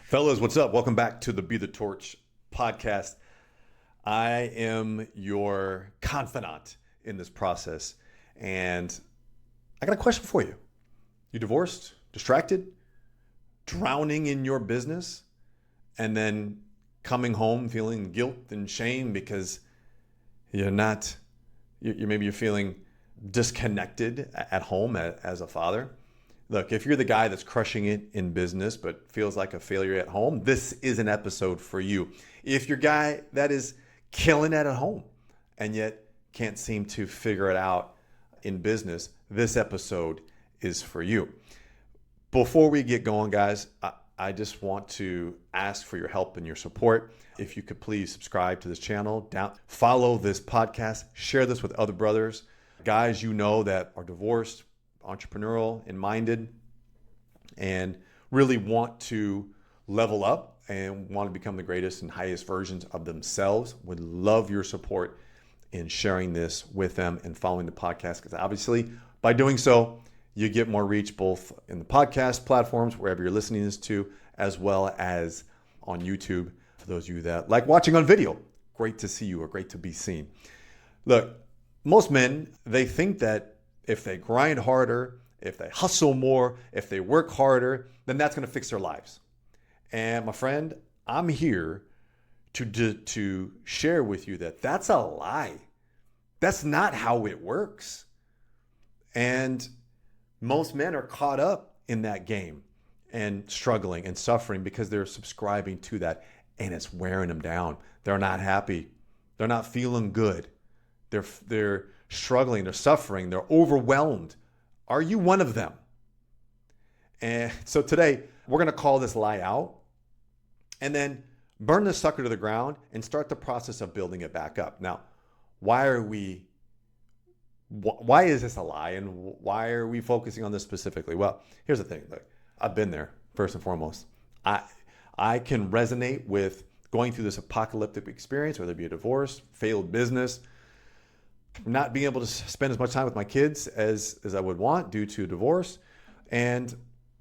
Fellas, what's up? Welcome back to the Be the Torch podcast. I am your confidant in this process, and I got a question for you. You divorced, distracted, drowning in your business, and then coming home feeling guilt and shame because maybe you're feeling disconnected at home as a father. Look, if you're the guy that's crushing it in business but feels like a failure at home, this is an episode for you. If you're a guy that is killing it at home and yet can't seem to figure it out in business, this episode is for you. Before we get going, guys, I just want to ask for your help and your support. If you could please subscribe to this channel, follow this podcast, share this with other brothers, guys you know that are divorced, entrepreneurial and minded, and really want to level up and want to become the greatest and highest versions of themselves. Would love your support in sharing this with them and following the podcast, because obviously by doing so, you get more reach both in the podcast platforms, wherever you're listening this to, as well as on YouTube. For those of you that like watching on video, great to see you or great to be seen. Look, most men, they think that if they grind harder, if they hustle more, if they work harder, then that's going to fix their lives. And my friend, I'm here to share with you that that's a lie. That's not how it works. And most men are caught up in that game and struggling and suffering because they're subscribing to that, and it's wearing them down. They're not happy. They're not feeling good. They're struggling, they're suffering, they're overwhelmed. Are you one of them? And so today, we're going to call this lie out and then burn the sucker to the ground and start the process of building it back up. Now, why is this a lie, and why are we focusing on this specifically? Well, here's the thing. Look, I've been there, first and foremost. I can resonate with going through this apocalyptic experience, whether it be a divorce, failed business, not being able to spend as much time with my kids as I would want due to divorce. And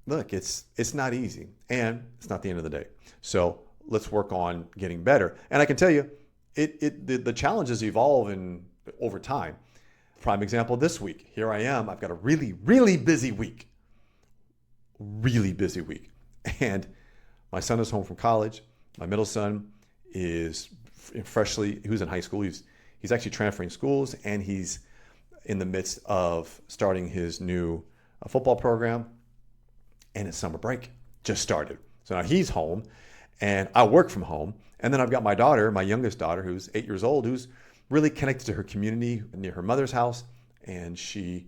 look, it's not easy, and it's not the end of the day. So let's work on getting better. And I can tell you, the challenges evolve over time. Prime example this week. Here I am. I've got a really, really busy week. Really busy week. And my son is home from college. My middle son is who's in high school. He's actually transferring schools, and he's in the midst of starting his new football program, and his summer break just started. So now he's home, and I work from home. And then I've got my daughter, my youngest daughter, who's 8 years old, who's really connected to her community near her mother's house. And she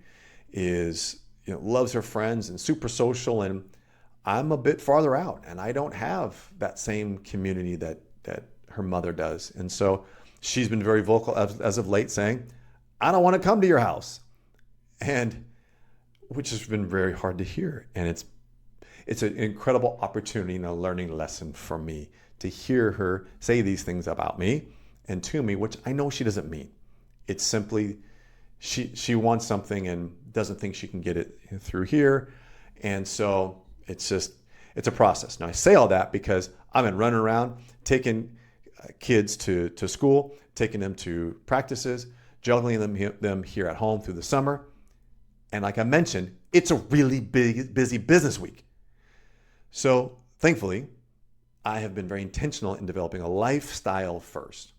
loves her friends and super social. And I'm a bit farther out, and I don't have that same community that her mother does. And so she's been very vocal as of late, saying, I don't want to come to your house. And which has been very hard to hear. And it's an incredible opportunity and a learning lesson for me to hear her say these things about me and to me, which I know she doesn't mean. It's simply she wants something and doesn't think she can get it through here. And so it's a process. Now I say all that because I've been running around taking kids to school, taking them to practices, juggling them here at home through the summer. And like I mentioned, it's a really busy business week. So thankfully, I have been very intentional in developing a lifestyle first.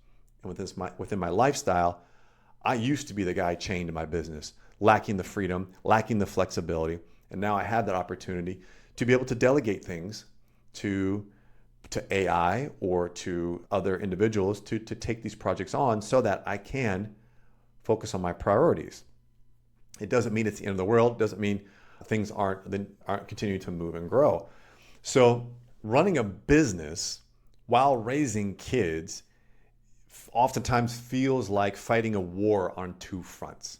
And within my lifestyle, I used to be the guy chained to my business, lacking the freedom, lacking the flexibility. And now I have that opportunity to be able to delegate things to AI or to other individuals to take these projects on so that I can focus on my priorities. It doesn't mean it's the end of the world. It doesn't mean things aren't continuing to move and grow. So running a business while raising kids oftentimes feels like fighting a war on two fronts.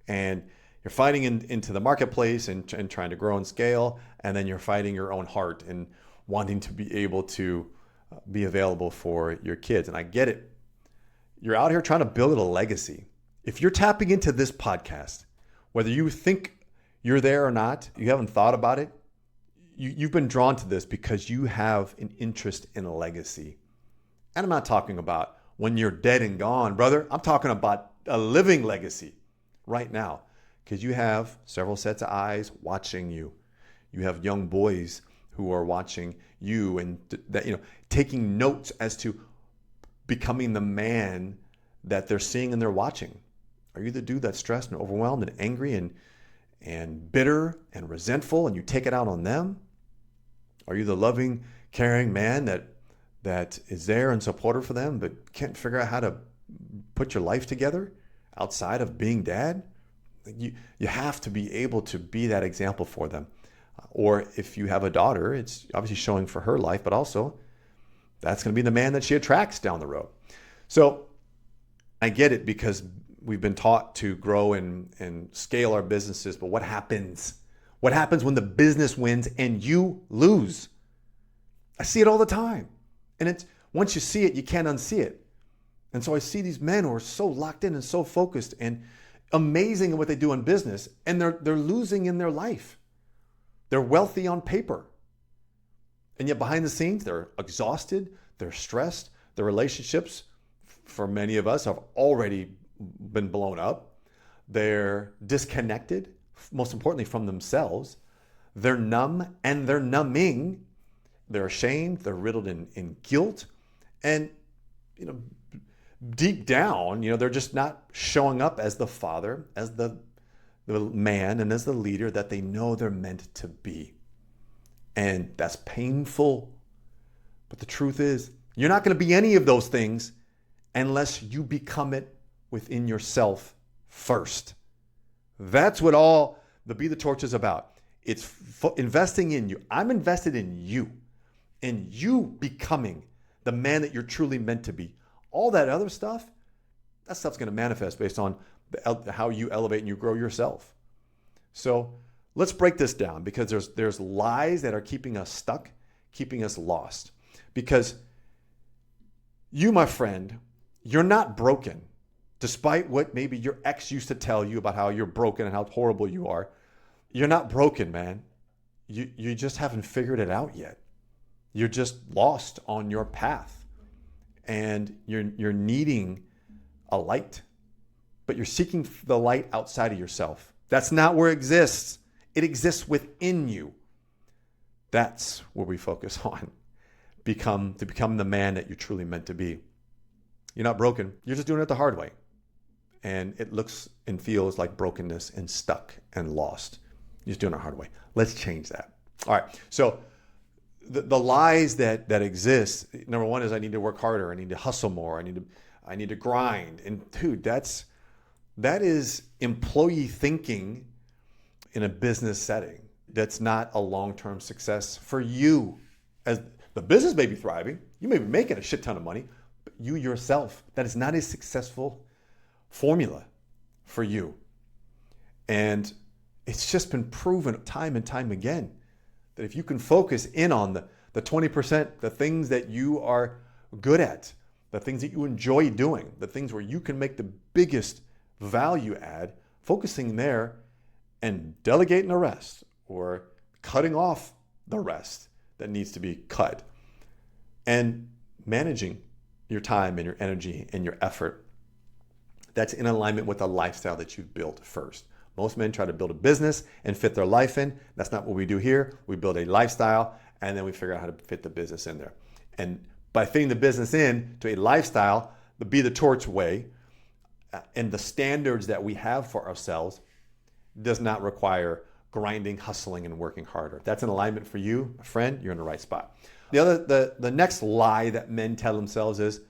And you're fighting into the marketplace and trying to grow and scale, and then you're fighting your own heart and wanting to be able to be available for your kids. And I get it. You're out here trying to build a legacy. If you're tapping into this podcast, whether you think you're there or not, you haven't thought about it, you've been drawn to this because you have an interest in a legacy. And I'm not talking about when you're dead and gone, brother. I'm talking about a living legacy right now, because you have several sets of eyes watching you. You have young boys who are watching you and that, taking notes as to becoming the man that they're seeing and they're watching. Are you the dude that's stressed and overwhelmed and angry and bitter and resentful, and you take it out on them? Are you the loving, caring man that is there and supportive for them, but can't figure out how to put your life together outside of being dad? You have to be able to be that example for them. Or if you have a daughter, it's obviously showing for her life, but also that's going to be the man that she attracts down the road. So I get it, because we've been taught to grow and scale our businesses, but what happens? What happens when the business wins and you lose? I see it all the time. And it's once you see it, you can't unsee it. And so I see these men who are so locked in and so focused and amazing at what they do in business, and they're losing in their life. They're wealthy on paper. And yet behind the scenes, they're exhausted, they're stressed, their relationships, for many of us, have already been blown up. They're disconnected, most importantly, from themselves. They're numb and they're numbing. They're ashamed, they're riddled in guilt. And, deep down, they're just not showing up as the father, as the man, and as the leader that they know they're meant to be. And that's painful. But the truth is, you're not going to be any of those things unless you become it within yourself first. That's what all the Be the Torch is about. It's investing in you. I'm invested in you becoming the man that you're truly meant to be. All that other stuff, that stuff's going to manifest based on how you elevate and you grow yourself. So let's break this down, because there's lies that are keeping us stuck, keeping us lost. Because you, my friend, you're not broken, despite what maybe your ex used to tell you about how you're broken and how horrible you are. You're not broken, man. You just haven't figured it out yet. You're just lost on your path, and you're needing a light, but you're seeking the light outside of yourself. That's not where it exists. It exists within you. That's where we focus on. To become the man that you're truly meant to be. You're not broken. You're just doing it the hard way. And it looks and feels like brokenness and stuck and lost. You're just doing it the hard way. Let's change that. All right. So the lies that exist, number one is I need to work harder. I need to hustle more. I need to grind. And dude, that is employee thinking in a business setting. That's not a long-term success for you. As the business may be thriving, you may be making a shit ton of money, but you yourself, that is not a successful formula for you. And it's just been proven time and time again that if you can focus in on the 20%, the things that you are good at, the things that you enjoy doing, the things where you can make the biggest value add, focusing there and delegating the rest, or cutting off the rest that needs to be cut, and managing your time and your energy and your effort, that's in alignment with the lifestyle that you've built first. Most men try to build a business and fit their life in. That's not what we do here. We build a lifestyle, and then we figure out how to fit the business in there. And by fitting the business in to a lifestyle, the Be the Torch way, and the standards that we have for ourselves, does not require grinding, hustling, and working harder. If that's in alignment for you, my friend, you're in the right spot. The next lie that men tell themselves is,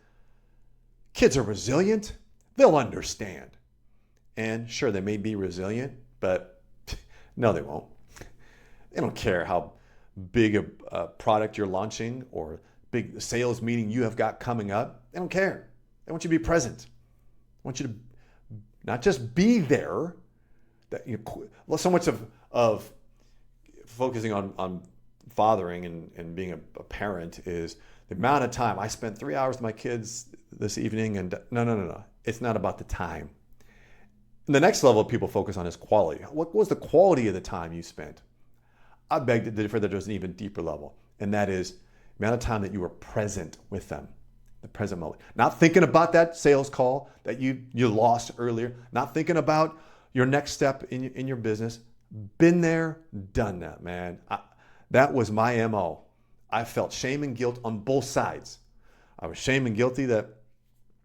kids are resilient, they'll understand. And sure, they may be resilient, but no, they won't. They don't care how big a product you're launching or big sales meeting you have got coming up. They don't care. They want you to be present. They want you to not just be there. So much of focusing on fathering and being a parent is the amount of time. I spent 3 hours with my kids this evening, and no. It's not about the time. And the next level people focus on is quality. What was the quality of the time you spent? I beg to differ that there's an even deeper level, and that is the amount of time that you are present with them, the present moment. Not thinking about that sales call that you lost earlier, not thinking about your next step in your business. Been there, done that, man. That was my MO. I felt shame and guilt on both sides. I was shame and guilty that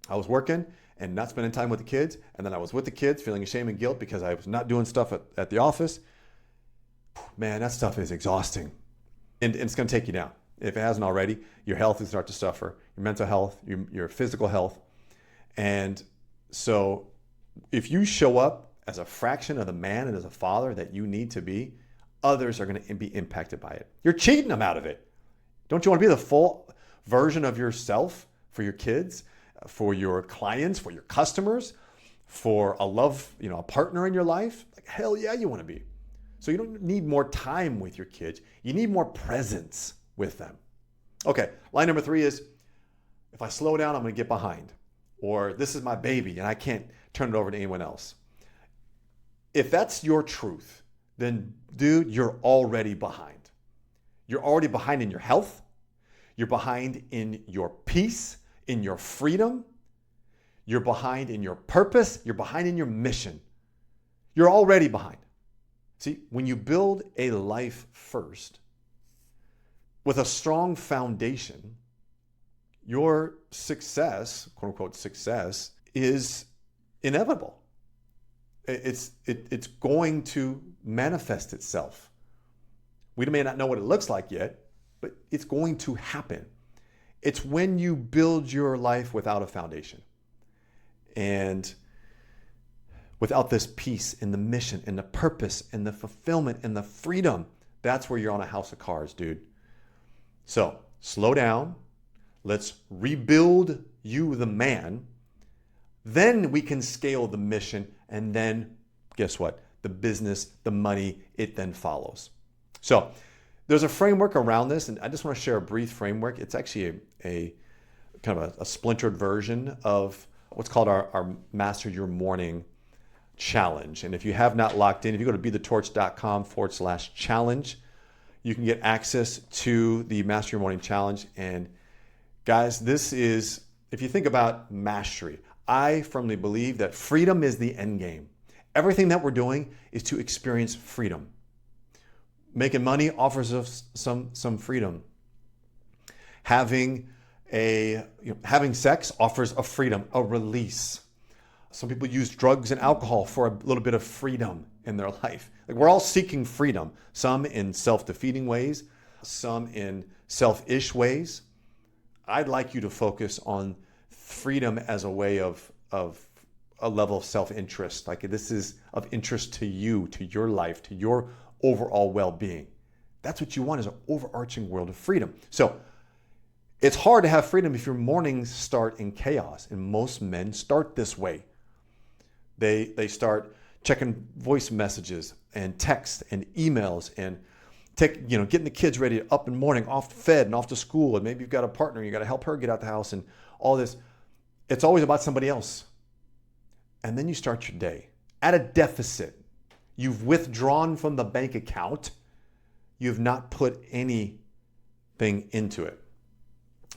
I was working and not spending time with the kids, and then I was with the kids feeling shame and guilt because I was not doing stuff at the office. Man, that stuff is exhausting. And it's going to take you down. If it hasn't already, your health will start to suffer, your mental health, your physical health. And so if you show up as a fraction of the man and as a father that you need to be, others are going to be impacted by it. You're cheating them out of it. Don't you want to be the full version of yourself for your kids, for your clients, for your customers, for a partner in your life? Like, hell yeah, you want to be. So you don't need more time with your kids. You need more presence with them. Okay, line number 3 is, if I slow down, I'm going to get behind. Or this is my baby and I can't turn it over to anyone else. If that's your truth, then dude, you're already behind. You're already behind in your health. You're behind in your peace, in your freedom. You're behind in your purpose. You're behind in your mission. You're already behind. See, when you build a life first with a strong foundation, your success, quote unquote success, is inevitable. It's going to manifest itself. We may not know what it looks like yet, but it's going to happen. It's when you build your life without a foundation and without this peace and the mission and the purpose and the fulfillment and the freedom. That's where you're on a house of cards, dude. So slow down. Let's rebuild you, the man. Then we can scale the mission. And then guess what? The business, the money, it then follows. So there's a framework around this, and I just want to share a brief framework. It's actually a kind of a splintered version of what's called our Master Your Morning Challenge. And if you have not locked in, if you go to bethetorch.com/challenge, you can get access to the Master Your Morning Challenge. And guys, this is, if you think about mastery, I firmly believe that freedom is the end game. Everything that we're doing is to experience freedom. Making money offers us some freedom. Having sex offers a freedom, a release. Some people use drugs and alcohol for a little bit of freedom in their life. Like, we're all seeking freedom, some in self-defeating ways, some in selfish ways. I'd like you to focus on freedom as a way of a level of self-interest. Like, this is of interest to you, to your life, to your overall well-being. That's what you want, is an overarching world of freedom. So it's hard to have freedom if your mornings start in chaos. And most men start this way. They start checking voice messages and texts and emails and getting the kids ready up in the morning, off fed and off to school. And maybe you've got a partner, you got to help her get out the house and all this. It's always about somebody else. And then you start your day at a deficit. You've withdrawn from the bank account. You've not put anything into it.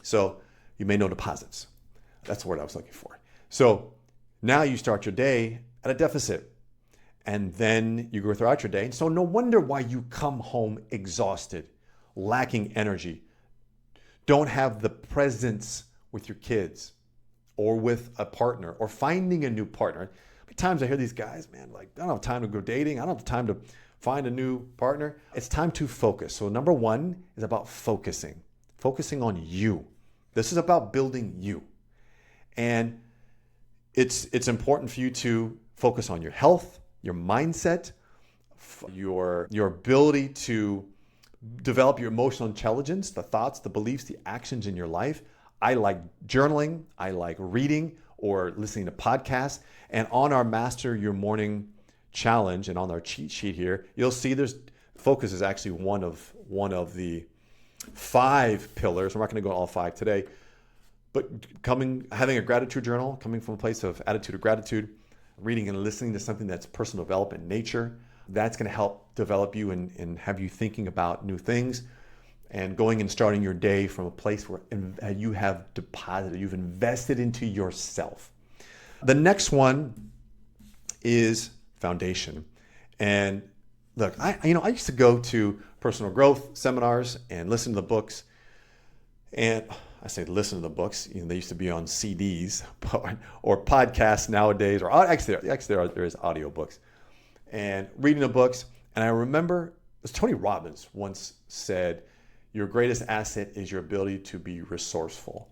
So you made no deposits. That's the word I was looking for. So now you start your day at a deficit. And then you go throughout your day. And so no wonder why you come home exhausted, lacking energy, don't have the presence with your kids or with a partner or finding a new partner. How many times I hear these guys, man, like, I don't have time to go dating. I don't have time to find a new partner. It's time to focus. So number 1 is about focusing on you. This is about building you. And it's important for you to focus on your health, your mindset, your ability to develop your emotional intelligence, the thoughts, the beliefs, the actions in your life. I like journaling. I like reading or listening to podcasts. And on our Master Your Morning Challenge and on our cheat sheet here, you'll see focus is actually one of the 5 pillars. We're not going to go all 5 today, but having a gratitude journal, coming from a place of attitude of gratitude, reading and listening to something that's personal development in nature, That's going to help develop you and have you thinking about new things and going and starting your day from a place where you have deposited, you've invested into yourself. The next one is foundation. And look, I used to go to personal growth seminars and listen to the books. And I say listen to the books. They used to be on CDs or podcasts nowadays, or actually there is audiobooks. And reading the books. And I remember, it was Tony Robbins once said, your greatest asset is your ability to be resourceful.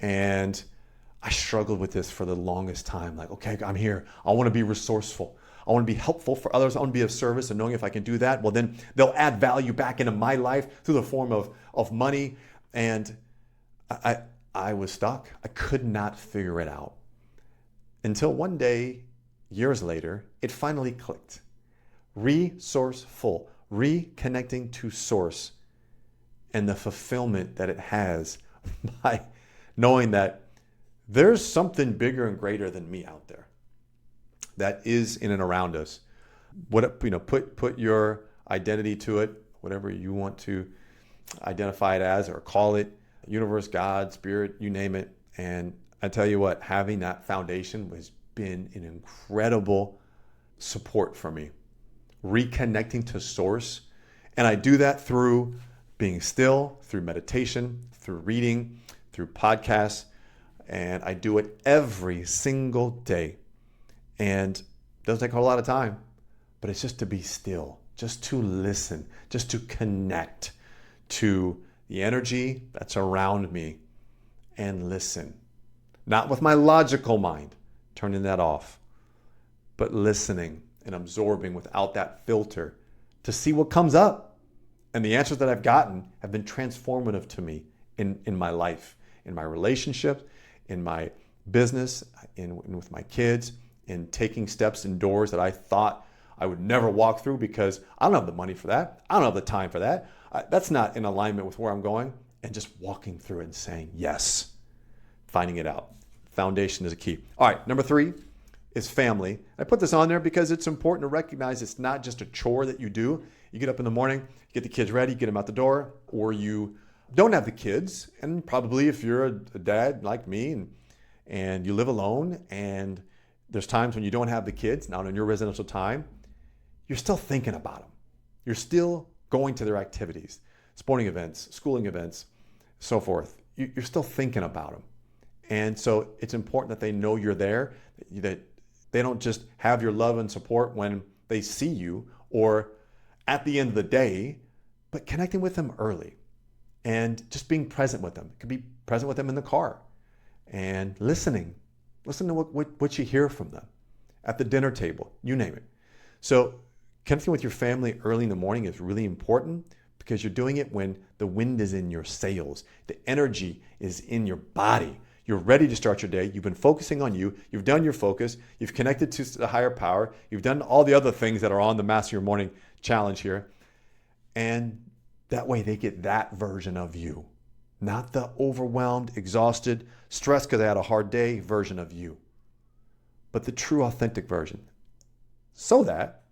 And I struggled with this for the longest time. Like, okay, I'm here. I want to be resourceful. I want to be helpful for others. I want to be of service, and knowing if I can do that, well, then they'll add value back into my life through the form of money. And I was stuck. I could not figure it out until one day, years later, it finally clicked. Resourceful, reconnecting to source, and the fulfillment that it has by knowing that there's something bigger and greater than me out there that is in and around us. Put your identity to it, whatever you want to identify it as or call it, universe, God, spirit, you name it. And I tell you what, having that foundation has been an incredible support for me. Reconnecting to source. And I do that through being still, through meditation, through reading, through podcasts. And I do it every single day. And it doesn't take a whole lot of time, but it's just to be still, just to listen, just to connect to the energy that's around me and listen. Not with my logical mind, turning that off, but listening and absorbing without that filter to see what comes up. And the answers that I've gotten have been transformative to me in my life, in my relationships, in my business, in with my kids, in taking steps in doors that I thought I would never walk through because I don't have the money for that. I don't have the time for that. That's not in alignment with where I'm going. And just walking through it and saying yes, finding it out. Foundation is a key. All right, number 3 is family. I put this on there because it's important to recognize it's not just a chore that you do. You get up in the morning, get the kids ready, get them out the door, or you don't have the kids. And probably if you're a dad like me and you live alone and there's times when you don't have the kids, not in your residential time, you're still thinking about them. You're still going to their activities, sporting events, schooling events, so forth. You're still thinking about them. And so it's important that they know you're there, that they don't just have your love and support when they see you or at the end of the day, but connecting with them early and just being present with them. It could be present with them in the car and listening. Listen to what you hear from them at the dinner table, you name it. So connecting with your family early in the morning is really important because you're doing it when the wind is in your sails. The energy is in your body. You're ready to start your day. You've been focusing on you. You've done your focus. You've connected to the higher power. You've done all the other things that are on the Master Your Morning challenge here. And that way they get that version of you, not the overwhelmed, exhausted, stressed because I had a hard day version of you, but the true, authentic version. So that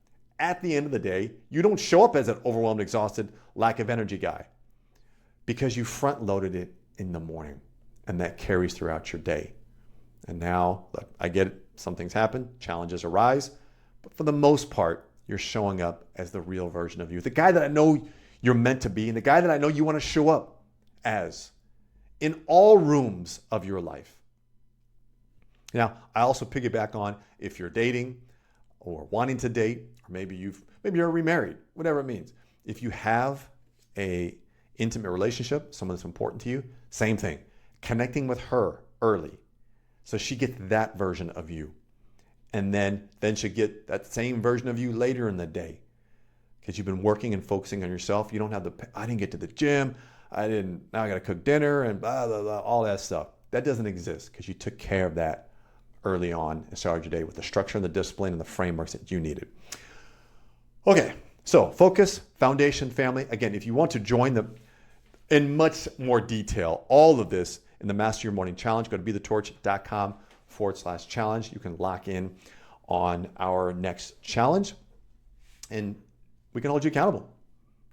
at the end of the day, you don't show up as an overwhelmed, exhausted, lack of energy guy because you front loaded it in the morning and that carries throughout your day. And now, look, I get it. Some things happen, challenges arise, but for the most part, you're showing up as the real version of you. The guy that I know you're meant to be and the guy that I know you want to show up as in all rooms of your life. Now, I also piggyback on if you're dating or wanting to date, or maybe you're remarried, whatever it means. If you have a intimate relationship, someone that's important to you, same thing. Connecting with her early so she gets that version of you. And then she'll get that same version of you later in the day because you've been working and focusing on yourself. You don't have I didn't get to the gym. Now I got to cook dinner and blah, blah, blah, all that stuff. That doesn't exist because you took care of that early on and started your day with the structure and the discipline and the frameworks that you needed. Okay, so focus, foundation, family. Again, if you want to join them in much more detail, all of this in the Master Your Morning Challenge, go to bethetorch.com/challenge. You can lock in on our next challenge. And we can hold you accountable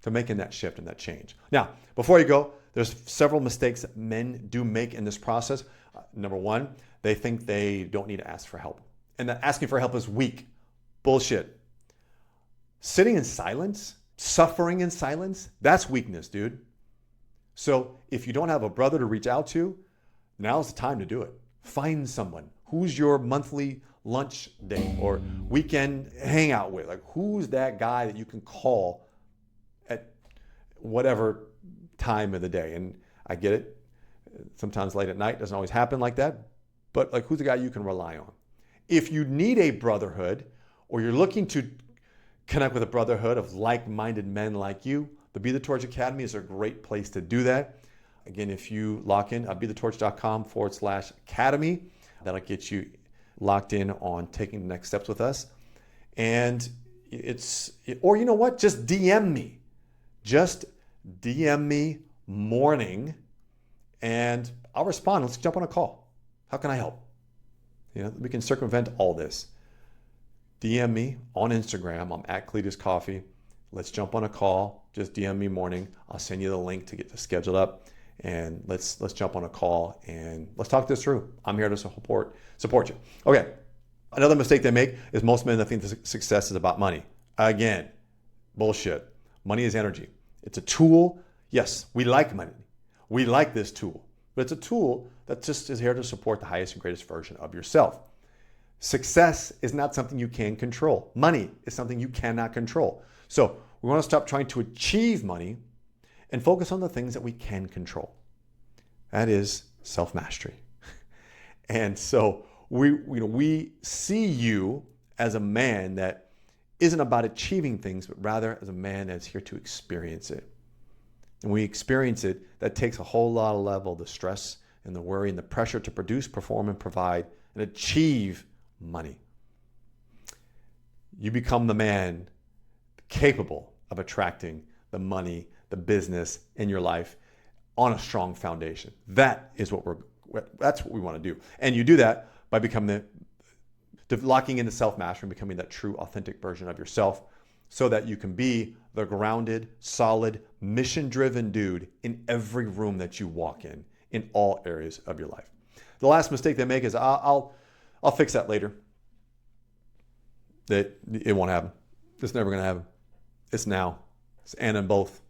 to making that shift and that change. Now, before you go, there's several mistakes that men do make in this process. Number one, they think they don't need to ask for help, and that asking for help is weak. Bullshit. Sitting in silence, suffering in silence, that's weakness, dude. So if you don't have a brother to reach out to, now's the time to do it. Find someone. Who's your monthly lunch date or weekend hangout with? Like, who's that guy that you can call at whatever time of the day? And I get it. Sometimes late at night, doesn't always happen like that. But like, who's the guy you can rely on? If you need a brotherhood, or you're looking to connect with a brotherhood of like-minded men like you, the Be the Torch Academy is a great place to do that. Again, if you lock in at bethetorch.com/academy, that'll get you locked in on taking the next steps with us. And or you know what? Just DM me. Just DM me morning and I'll respond. Let's jump on a call. How can I help? We can circumvent all this. DM me on Instagram. I'm at Cletus Coffey. Let's jump on a call. Just DM me morning. I'll send you the link to get this scheduled up, and let's jump on a call and let's talk this through. I'm here to support you. Okay. Another mistake they make is most men that think that success is about money. Again, bullshit. Money is energy. It's a tool. Yes, we like money. We like this tool, but it's a tool that just is here to support the highest and greatest version of yourself. Success is not something you can control. Money is something you cannot control. So we want to stop trying to achieve money and focus on the things that we can control. That is self-mastery. And so we see you as a man that isn't about achieving things, but rather as a man that's here to experience it. And we experience it, that takes a whole lot of level of the stress and the worry and the pressure to produce, perform, and provide and achieve money. You become the man capable of attracting the money, the business in your life on a strong foundation. That's what we want to do. And you do that by becoming locking into self-mastery and becoming that true, authentic version of yourself so that you can be the grounded, solid, mission-driven dude in every room that you walk in all areas of your life. The last mistake they make is, I'll fix that later. It won't happen. It's never going to happen. It's now. It's and in both.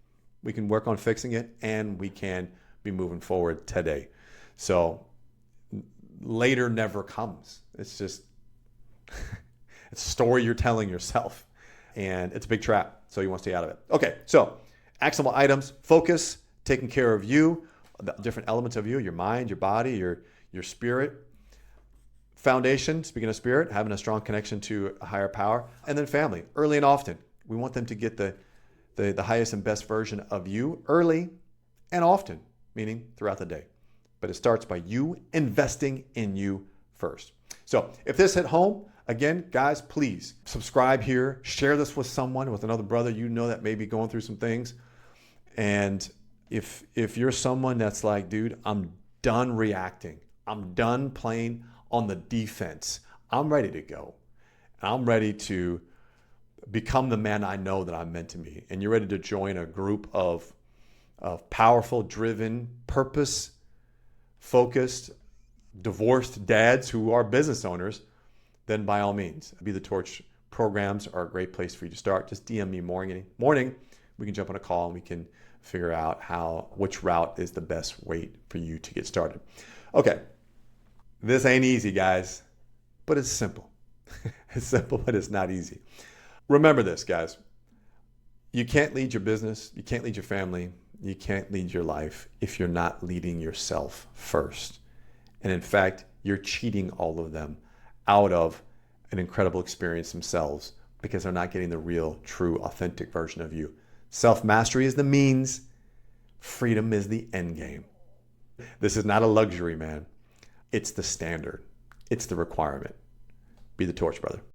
We can work on fixing it and we can be moving forward today. So later never comes. It's just, it's a story you're telling yourself. And it's a big trap. So you want to stay out of it. Okay, so actionable items, focus, taking care of you, the different elements of you, your mind, your body, your spirit. Foundation, speaking of spirit, having a strong connection to a higher power. And then family, early and often. We want them to get the highest and best version of you early and often, meaning throughout the day. But it starts by you investing in you first. So if this hit home, again, guys, please subscribe here. Share this with someone, with another brother you know that may be going through some things. And if you're someone that's like, dude, I'm done reacting. I'm done playing on the defense. I'm ready to go. I'm ready to become the man I know that I'm meant to be. And you're ready to join a group of powerful, driven, purpose-focused, divorced dads who are business owners, then by all means, Be the Torch programs are a great place for you to start. Just DM me morning. We can jump on a call and we can figure out which route is the best way for you to get started. Okay. This ain't easy, guys, but it's simple. It's simple, but it's not easy. Remember this, guys. You can't lead your business. You can't lead your family. You can't lead your life if you're not leading yourself first. And in fact, you're cheating all of them out of an incredible experience themselves because they're not getting the real, true, authentic version of you. Self-mastery is the means. Freedom is the end game. This is not a luxury, man. It's the standard. It's the requirement. Be the torch, brother.